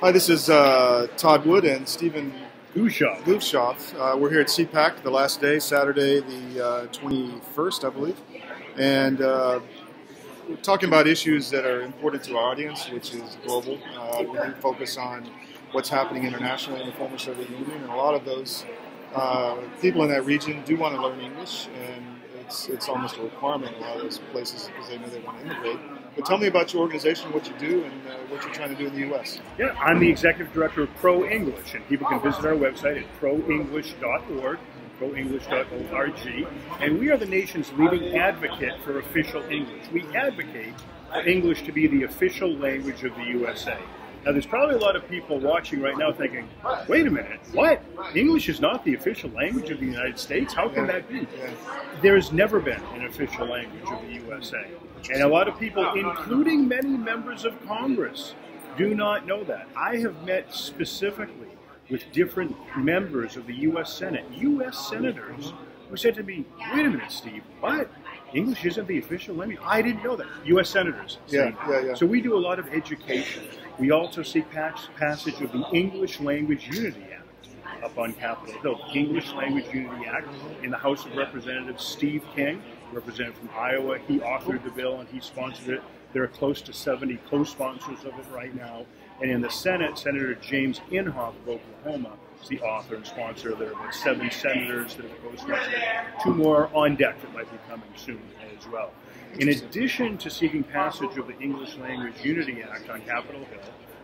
Hi, this is Todd Wood and Stephen Guschov. We're here at CPAC, the last day, Saturday the 21st, I believe. And we're talking about issues that are important to our audience, which is global. We do focus on what's happening internationally in the former Soviet Union, and a lot of those people in that region do want to learn English, and it's almost a requirement in a lot of those places because they know they want to immigrate. But tell me about your organization, what you do, and what you're trying to do in the U.S. Yeah, I'm the executive director of ProEnglish, and people can visit our website at proenglish.org, proenglish.org, and we are the nation's leading advocate for official English. We advocate for English to be the official language of the USA. Now, there's probably a lot of people watching right now thinking, wait a minute, what? English is not the official language of the United States? How can that be? There's never been an official language of the USA. And a lot of people, including many members of Congress, do not know that. I have met specifically with different members of the U.S. Senate, U.S. senators, who said to me, wait a minute, Steve, what? English isn't the official language? I didn't know that. U.S. senators. So we do a lot of education. We also see passage of the English Language Unity Act up on Capitol Hill. The English Language Unity Act in the House of Representatives, Steve King, representative from Iowa, he authored the bill and he sponsored it. There are close to 70 co-sponsors of it right now. And in the Senate, Senator James Inhofe of Oklahoma is the author and sponsor. There are about 7 senators that have co-sponsored it. 2 more on deck that might be coming soon as well. In addition to seeking passage of the English Language Unity Act on Capitol Hill,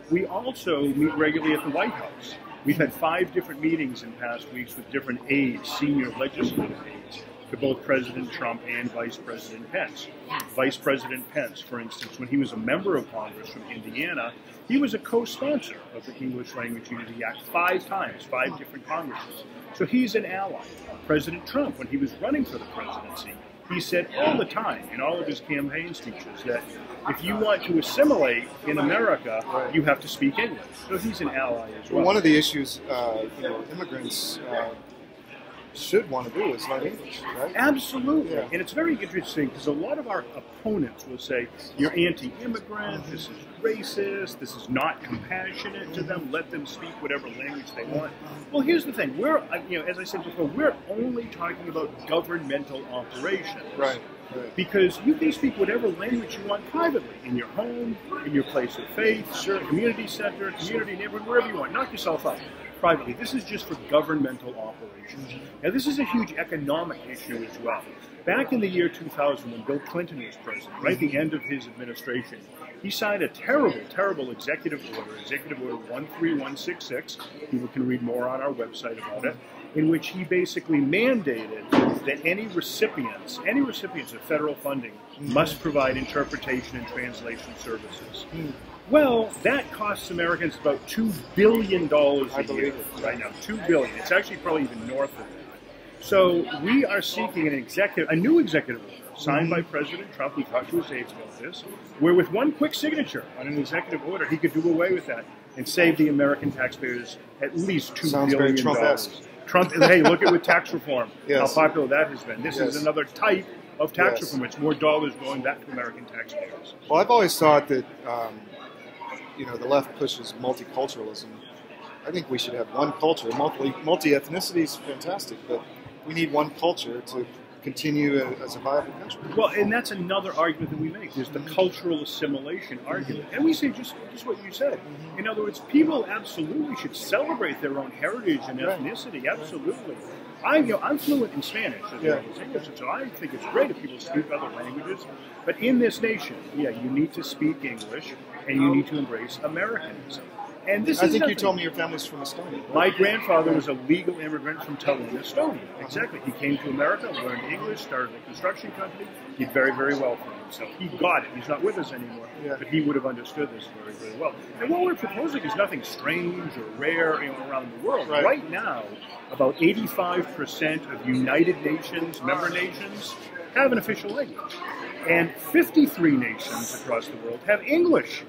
we also meet regularly at the White House. We've had 5 different meetings in past weeks with different aides, senior legislative aides, to both President Trump and Vice President Pence. Vice President Pence, for instance, when he was a member of Congress from Indiana, he was a co-sponsor of the English Language Unity Act 5 times, 5 different Congresses. So he's an ally. President Trump, when he was running for the presidency, he said all the time in all of his campaign speeches that if you want to assimilate in America, you have to speak English. So he's an ally as well. One of the issues immigrants should want to do is learn English, right? Absolutely. Yeah. And it's very interesting because a lot of our opponents will say, you're anti-immigrant, this is racist, this is not compassionate to them, let them speak whatever language they want. Well, here's the thing. We're, as I said before, we're only talking about governmental operations. Right. Because you can speak whatever language you want privately, in your home, in your place of faith, community center, community neighborhood, wherever you want. Knock yourself out privately. This is just for governmental operations. Now, this is a huge economic issue as well. Back in the year 2000, when Bill Clinton was president, right at the end of his administration, he signed a terrible, terrible executive order 13166. People can read more on our website about it, in which he basically mandated that any recipients of federal funding must provide interpretation and translation services. Well, that costs Americans about $2 billion a year right now. $2 billion. It's actually probably even north of that. So we are seeking a new executive order signed by President Trump. We talked to his aides about this, where with one quick signature on an executive order, he could do away with that and save the American taxpayers at least $2 billion. Sounds very Trump-esque. Trump, hey, look at with tax reform, how popular that has been. This is another type of tax reform. It's more dollars going back to American taxpayers. Well, I've always thought that the left pushes multiculturalism. I think we should have one culture. Multi-ethnicity is fantastic, but we need one culture to continue as a viable country. Well, and that's another argument that we make. There's the cultural assimilation argument. And we say just what you said. In other words, people absolutely should celebrate their own heritage and ethnicity. Absolutely. I'm fluent in Spanish as well as English, and so I think it's great if people speak other languages. But in this nation, you need to speak English, and you need to embrace Americanism. And this I think you told me your family's from Estonia. Right? My grandfather was a legal immigrant from Tallinn, Estonia. Exactly. He came to America, learned English, started a construction company. He did very, very well for himself. He got it. He's not with us anymore, but he would have understood this very, very well. And what we're proposing is nothing strange or rare around the world. Right now, about 85% of United Nations, member nations, have an official language. And 53 nations across the world have English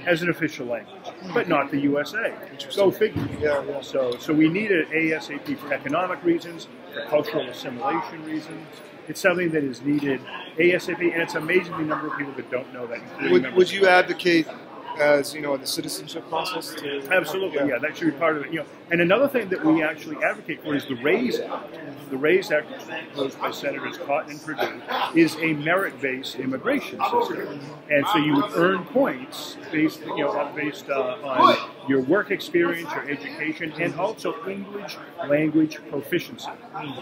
as an official language, but not the USA. Go figure. So we need it ASAP for economic reasons, for cultural assimilation reasons. It's something that is needed ASAP, and it's amazingly number of people that don't know that. Would you advocate as the citizenship process? Absolutely, yeah, that should be part of it. And another thing that we actually advocate for is the RAISE Act. The RAISE Act, proposed by Senators Cotton and Perdue, is a merit-based immigration system, and so you would earn points based on your work experience, your education, and also English language proficiency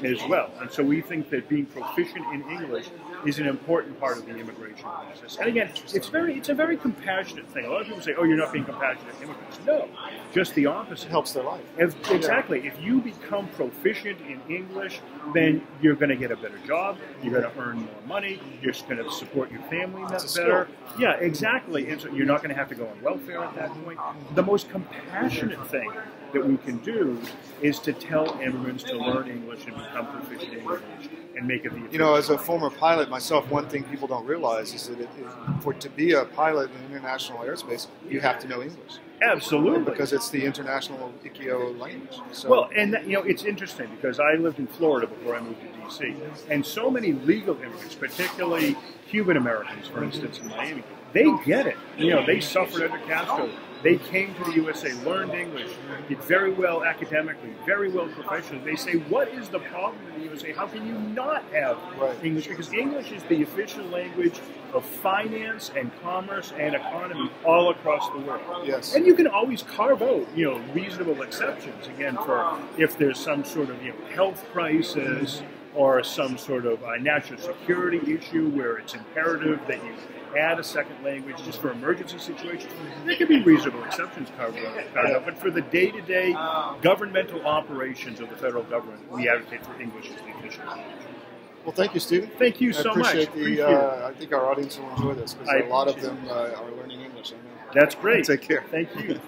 as well. And so we think that being proficient in English is an important part of the immigration process. And again, it's a very compassionate thing. A lot of people say, "Oh, you're not being compassionate to immigrants." No, just the opposite. It helps their life. Exactly. If you become proficient in English, then you're going to get a better job. You're going to earn more money. You're going to support your family better. Yeah, exactly. And so you're not going to have to go on welfare at that point. The most compassionate thing that we can do is to tell immigrants to learn English and become proficient in English and make it the as a former pilot myself, one thing people don't realize is that to be a pilot in international airspace, you have to know English. Absolutely, because it's the international ICAO language. So. Well, and it's interesting because I lived in Florida before I moved to D.C., and so many legal immigrants, particularly Cuban Americans, for instance, in Miami, they get it. They suffered under Castro. They came to the USA, learned English, did very well academically, very well professionally. They say, what is the problem in the USA? How can you not have English? Because English is the official language of finance and commerce and economy all across the world. Yes. And you can always carve out, reasonable exceptions, again, for if there's some sort of, health crisis or some sort of national security issue where it's imperative that you add a second language just for emergency situations. There could be reasonable exceptions carved out. But for the day-to-day governmental operations of the federal government, we advocate for English as the official language. Well, thank you, Stephen. Thank you so much. I think our audience will enjoy this because a lot of them are learning English. I know. That's great. Take care. Thank you.